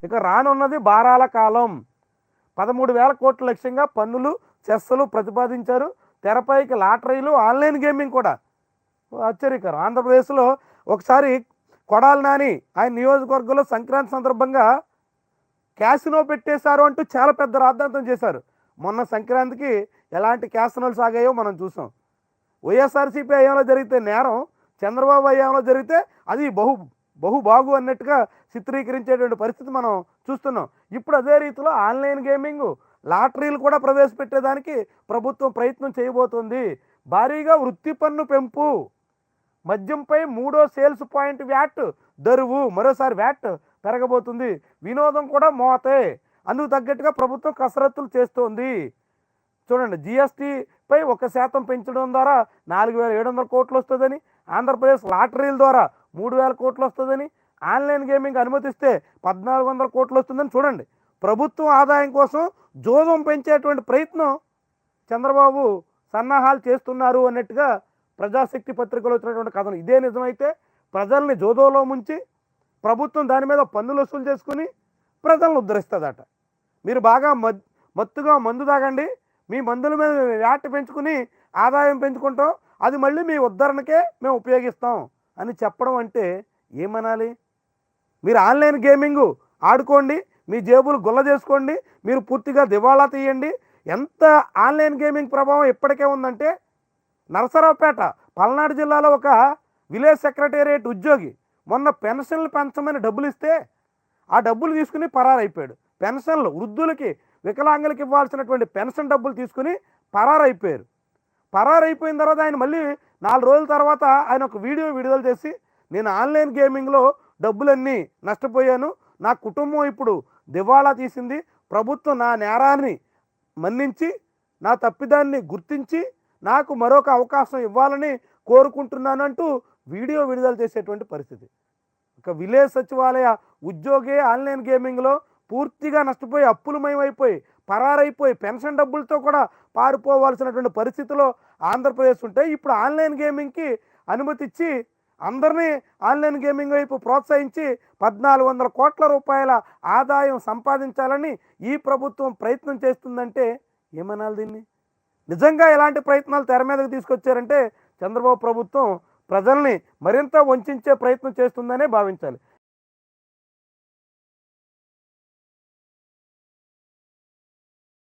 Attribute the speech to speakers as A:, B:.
A: ఇక రానున్నది భారాల కాలం. 13,000 కోట్ల లక్ష్యంగా పన్నులు, సెస్సులు ప్రతిపాదించారు. తెరపైకి లాటరీలు, ఆన్లైన్ గేమింగ్ కూడా. ఆశ్చర్యకరం. ఆంధ్రప్రదేశ్లో ఒకసారి కొడాలి నాని ఆయన నియోజకవర్గంలో సంక్రాంతి సందర్భంగా క్యాసినో పెట్టేశారు అంటూ చాలా పెద్ద రాద్ధాంతం చేశారు. మొన్న సంక్రాంతికి ఎలాంటి క్యాసినోలు సాగాయో మనం చూసాం. వైఎస్ఆర్సీపీ హయాంలో జరిగితే నేరం, చంద్రబాబు హయాంలో జరిగితే అది బహుబాగు అన్నట్టుగా చిత్రీకరించేటువంటి పరిస్థితి మనం చూస్తున్నాం. ఇప్పుడు అదే రీతిలో ఆన్లైన్ గేమింగ్, లాటరీలు కూడా ప్రవేశపెట్టేదానికి ప్రభుత్వం ప్రయత్నం చేయబోతోంది. భారీగా వృత్తి పన్ను పెంపు, మద్యంపై 3వ సేల్స్ పాయింట్ వ్యాట్ దరువు, మరోసారి వ్యాట్ పెరగబోతుంది. వినోదం కూడా మోతే, అందుకు తగ్గట్టుగా ప్రభుత్వం కసరత్తులు చేస్తోంది. చూడండి, జిఎస్టీపై 1% పెంచడం ద్వారా 4,700 కోట్లు వస్తుందని, ఆంధ్రప్రదేశ్ లాటరీల ద్వారా 3,000 కోట్లు వస్తుందని, ఆన్లైన్ గేమింగ్ అనుమతిస్తే 1,400 కోట్లు వస్తుందని. చూడండి, ప్రభుత్వం ఆదాయం కోసం జోదం పెంచేటువంటి ప్రయత్నం చంద్రబాబు సన్నాహాలు చేస్తున్నారు అన్నట్టుగా ప్రజాశక్తి పత్రికలో వచ్చినటువంటి కథనం. ఇదే నిజమైతే ప్రజల్ని జోదోలో ముంచి ప్రభుత్వం దాని మీద పన్నులు వసూలు చేసుకుని ప్రజలను ఉద్ధరిస్తుందట. మీరు బాగా మత్తుగా మందు తాగండి, మీ మందుల మీద వ్యాట్ పెంచుకుని ఆదాయం పెంచుకుంటాం, అది మళ్ళీ మీ ఉద్ధరణకే మేము ఉపయోగిస్తాం అని చెప్పడం అంటే ఏమనాలి? మీరు ఆన్లైన్ గేమింగ్ ఆడుకోండి, మీ జేబులు గుల్ల చేసుకోండి, మీరు పూర్తిగా దివాళా తీయండి. ఎంత ఆన్లైన్ గేమింగ్ ప్రభావం ఇప్పటికే ఉందంటే, నరసరావుపేట పల్నాడు జిల్లాలో ఒక విలేజ్ సెక్రటేరియట్ ఉద్యోగి మొన్న పెన్షన్లు పెంచమని డబ్బులు ఇస్తే ఆ డబ్బులు తీసుకుని పరారైపోయాడు. పెన్షన్లు వృద్ధులకి, వికలాంగులకి ఇవ్వాల్సినటువంటి పెన్షన్ డబ్బులు తీసుకుని పరారైపోయారు. పరారైపోయిన తర్వాత ఆయన మళ్ళీ 4 రోజుల తర్వాత ఆయన ఒక వీడియో విడుదల చేసి, నేను ఆన్లైన్ గేమింగ్లో డబ్బులన్నీ నష్టపోయాను, నా కుటుంబం ఇప్పుడు దివాళా తీసింది, ప్రభుత్వం నా నేరాన్ని మన్నించి నా తప్పిదాన్ని గుర్తించి నాకు మరొక అవకాశం ఇవ్వాలని కోరుకుంటున్నాను అంటూ వీడియో విడుదల చేసేటువంటి పరిస్థితి. ఒక విలేజ్ సచివాలయ ఉద్యోగి ఆన్లైన్ గేమింగ్లో పూర్తిగా నష్టపోయి, అప్పులమయమైపోయి, పరారైపోయి, పెన్షన్ డబ్బులతో కూడా పారిపోవాల్సినటువంటి పరిస్థితిలో ఆంధ్రప్రదేశ్ ఉంటే, ఇప్పుడు ఆన్లైన్ గేమింగ్కి అనుమతి ఇచ్చి అందరినీ ఆన్లైన్ గేమింగ్ వైపు ప్రోత్సహించి 1,400 కోట్ల రూపాయల ఆదాయం సంపాదించాలని ఈ ప్రభుత్వం ప్రయత్నం చేస్తుందంటే ఏమనాలి దీన్ని? నిజంగా ఇలాంటి ప్రయత్నాలు తెర మీదకి తీసుకొచ్చారంటే చంద్రబాబు ప్రభుత్వం ప్రజల్ని మరింత వంచే ప్రయత్నం చేస్తుందనే భావించాలి.